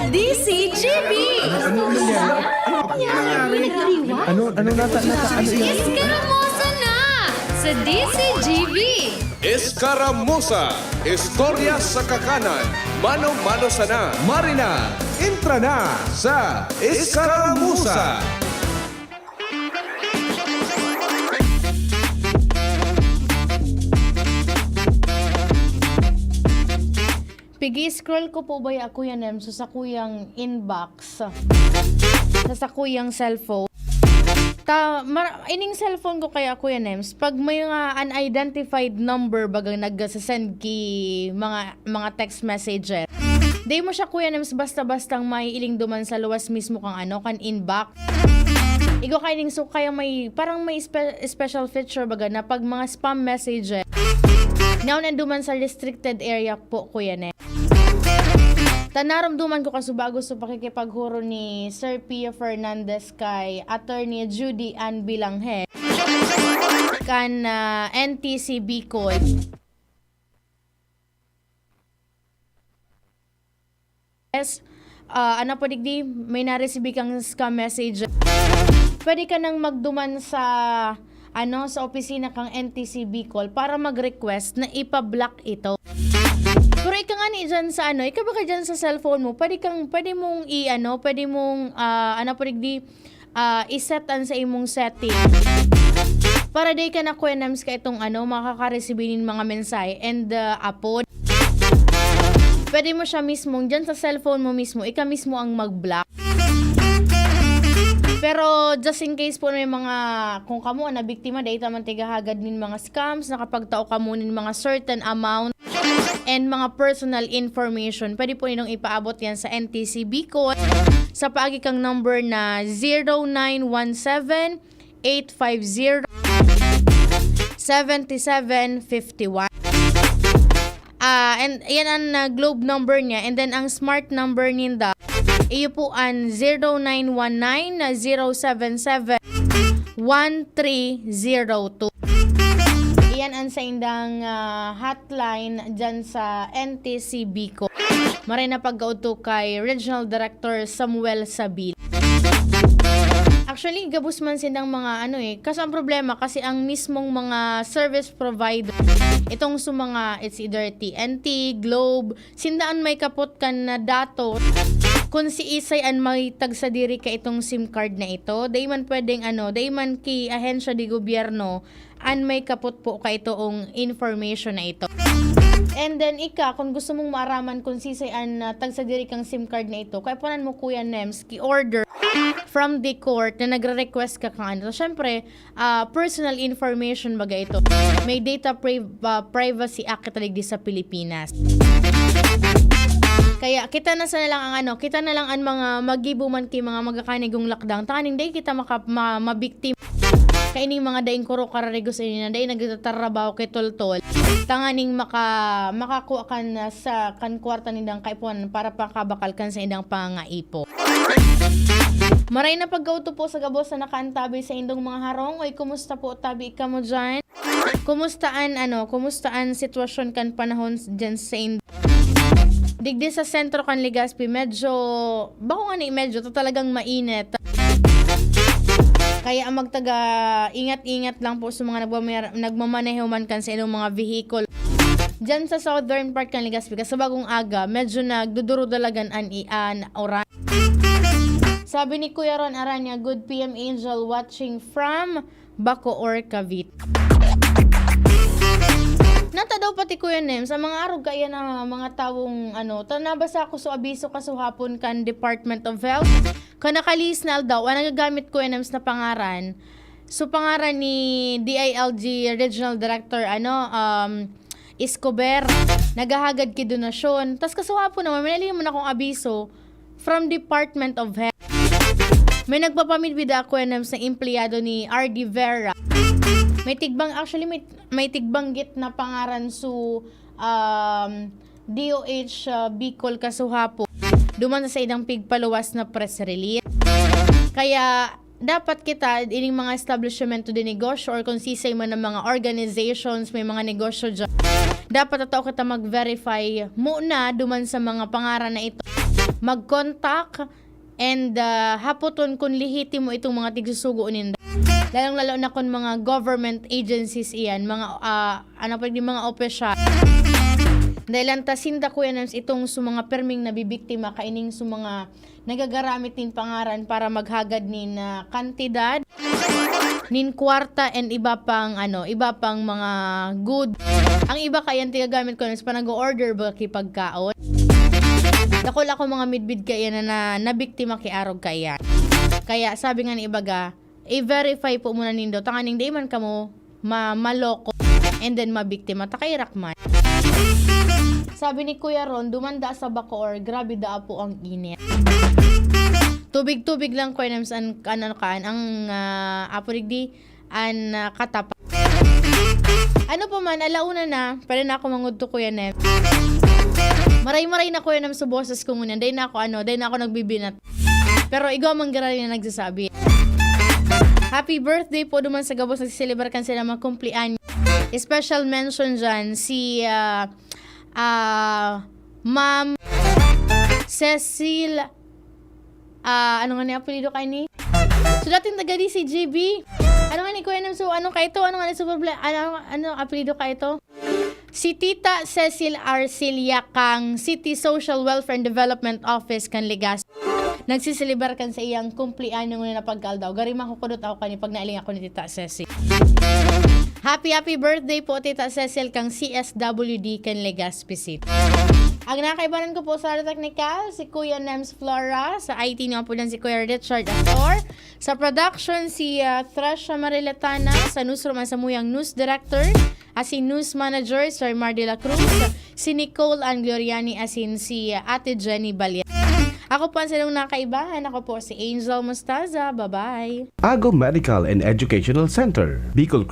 DCGB! Ano nata ano yan? Iskaramosa na sa DCGB! Escaramuza, istorya sa kakanan, mano-mano sana, Marina, intra na sa Escaramuza. Pigi-scroll ko po ba ako yan sa kuyang inbox, sa kuyang cellphone. Ining cellphone ko kaya Kuya Nems, pag may mga unidentified number bagang nag-send ki mga text messages, di mo siya Kuya Nems basta-bastang may iling duman sa luwas mismo kang kan inbox. Igo kaining so kaya may parang may special feature baga na pag mga spam messages now nanduman sa restricted area po Kuya Nems. Naramduman ko kasubago sa pakikipaghuro ni Sir Pia Fernandez kay Attorney Judy Ann Bilanghe kan NTC Bicol. Yes, po digdi, may nareceive kang scam message. Pwede ka nang magduman sa sa opisina kang NTC Bicol para mag-request na ipa-block ito. Pero ika nga ni dyan sa ika ba ka dyan sa cellphone mo, pwede mong isetan sa imong setting. Para day ka na kwenams ka itong makakaresibinin mga mensahe and upload. Pwede mo siya mismo, dyan sa cellphone mo mismo, ika mismo ang mag-block. Pero just in case po may mga, kung kamo na biktima, dahil taman tigahagad nin mga scams, nakapagtao kamo nin mga certain amount and mga personal information, pwede po ninong ipaabot yan sa NTC Bicol sa paagi kang number na 0917-850-7751. And yan ang globe number niya, and then ang smart number ninda iyo po ang 0919-077-1302. Iyan ang sa indang hotline dyan sa NTC Bicol. Maray na pag-auto kay Regional Director Samuel Sabil. Actually, gabus man sindang mga kasi ang problema kasi ang mismong mga service provider, itong mga it's either TNT, Globe, sindaan may kapot kan na dato. Kung si Isay an may tagsadiri ka itong SIM card na ito, day man pwedeng day man ki ahensya di gobyerno an may kapot po ka itoong information na ito. And then kung gusto mong maaraman kung si Isay an tagsadiri kang SIM card na ito, kaya punan mo Kuya Nems ki order from the court na nagre-request ka kang Siyempre, personal information baga ito. May Data Privacy Act kataligdi sa Pilipinas. Kaya kita na lang ang mga magibuman ki mga magakanigong lockdown. Taning day kita mabiktim. Kaining mga daing kuro kararigos ini na day nagtatrabaho kay toltol. Tanganing makakuha kan sa kwarta nindang kaipuan para pakabakal kan sa indang pangaipo. Maray na pag-auto po sa gabos na nakaantabi sa indong mga harong. Oy, kumusta po tabi ka mo dyan? Kumustaan sitwasyon kan panahon dyan sa digdi sa sentro kan Legazpi, medyo talagang mainit. Kaya ang ingat-ingat lang po sa mga nagmamaneho man kan sa inyong mga vehicle. Diyan sa southern part kan Legazpi, sa bagong aga, medyo nagduduro dalagan an oran. Sabi ni Kuya Ron Aranya, good PM Angel watching from Bacoor, Cavite. Nata daw pati Kuya Nem, sa mga araw kaya na mga tawong tanabasa ako so abiso kasuhapon kan Department of Health. Kanakalis na daw, nagagamit Kuya Nem na pangaran. So pangaran ni DILG Regional Director Escobar, nagahagad ki donasyon. Tas kasuhapon naman, minali mo na akong abiso from Department of Health. May nagpapamidbida Kuya Nem sa empleyado ni RD Vera. May tigbang git na pangaran su DOH Bicol kasuhapo. Duman sa idang pigpaluwas na press release. Kaya dapat kita ining mga establishment to the negosyo or kung sisay man ng mga organizations, may mga negosyo dyan. Dapat kita mag-verify muna duman sa mga pangaran na ito mag-contact and hapoton kung lihitimo itong mga tigsusugo ninda. Lalong-lalo na kung mga government agencies iyan, mga mga opisyal. Dahil lang tasinda ko yan itong mga perming nabibiktima kaining mga nagagaramit nin pangaran para maghagad nin kantidad, nin kwarta and iba pang mga good. Ang iba kayan tigagamit ko pa nag-order ba kipagkaon. Dakol ako mga midbid kaya na nabiktima ki arog kaya. Kaya sabi nga ni ibaga, i-verify po muna nindo tanganing di man kamo maloko and then mabiktima takairak man. Sabi ni Kuya Ron, dumanda sa Bacoor, grabe da po ang init. Tubig-tubig lang ko ang apurig an katapa. Ano pa man, alauna na, pwede na ako mangudto Kuya Nep. Maray-maray na Kuya Nep sa boses ko muna, day na ako nagbibinat. Pero igaw manggarali na nagsasabi. Happy birthday po duman sa Gabos, nagsiselebrakan sila mga kumplian. Special mention dyan si Ma'am Cecil ano nga ni apelido kay ni? So dating taga di si GB. Ano nga ni Kuya Nam, so ano kay ito? Ano nga ni super ano apelido kay ito? Si Tita Cecil Arcilia kang City Social Welfare and Development Office kan Ligas. Nagsisilibar kan sa iyang kumplian yung na pagkaldaw. Gari makukudot ako kani pag nailing ako ni Tita Cecil. Happy birthday po Tita Cecil kang CSWD kan Legazpi City. Ang nakaibanan ko po sa technical, si Kuya Nems Flora. Sa IT niyo po lang si Kuya Richard Actor. Sa production, si Thrasha Mariletana. Sa newsroom, ang samuyang news director. Si news manager, Sir Mar de la Cruz. Si Nicole Ann Gloriani, asin si Ate Jenny Balia. Ako po ang silong nakaibahan. Ako po si Angel Mustaza. Bye-bye. Ago Medical and Educational Center, Bicol